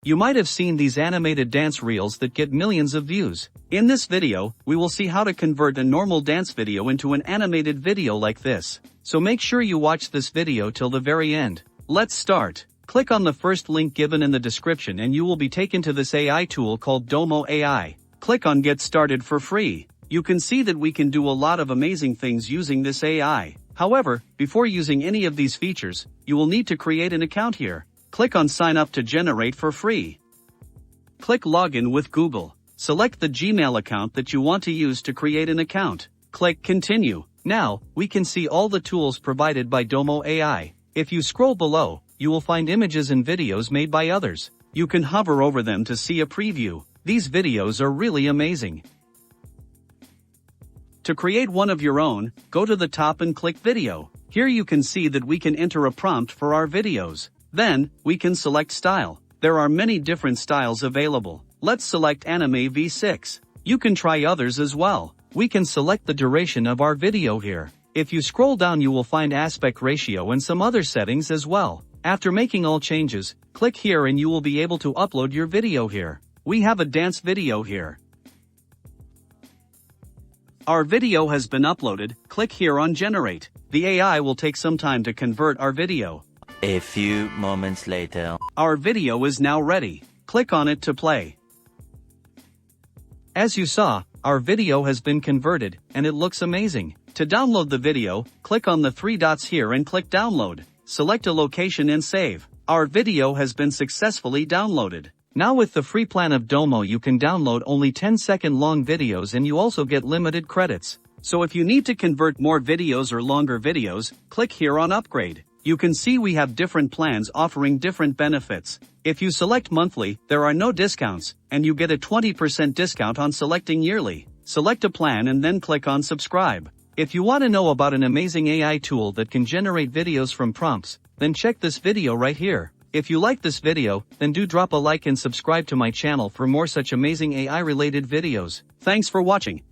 You might have seen these animated dance reels that get millions of views. In this video, we will see how to convert a normal dance video into an animated video like this. So make sure you watch this video till the very end. Let's start. Click on the first link given in the description and you will be taken to this AI tool called Domo AI. Click on Get Started for free. You can see that we can do a lot of amazing things using this AI. However, before using any of these features, you will need to create an account here. Click on Sign Up to generate for free. Click Login with Google. Select the Gmail account that you want to use to create an account. Click Continue. Now, we can see all the tools provided by Domo AI. If you scroll below, you will find images and videos made by others. You can hover over them to see a preview. These videos are really amazing. To create one of your own, go to the top and click Video. Here you can see that we can enter a prompt for our videos. Then, we can select style. There are many different styles available. Let's select Anime V6. You can try others as well. We can select the duration of our video here. If you scroll down you will find aspect ratio and some other settings as well. After making all changes, click here and you will be able to upload your video here. We have a dance video here. Our video has been uploaded. Click here on Generate. The AI will take some time to convert our video. A few moments later. Our video is now ready. Click on it to play. As you saw, our video has been converted, and it looks amazing. To download the video, click on the three dots here and click Download. Select a location and save. Our video has been successfully downloaded. Now with the free plan of Domo you can download only 10-second long videos and you also get limited credits. So if you need to convert more videos or longer videos, click here on Upgrade. You can see we have different plans offering different benefits. If you select monthly, there are no discounts, and you get a 20% discount on selecting yearly. Select a plan and then click on Subscribe. If you want to know about an amazing AI tool that can generate videos from prompts, then check this video right here. If you like this video, then do drop a like and subscribe to my channel for more such amazing AI related videos. Thanks for watching.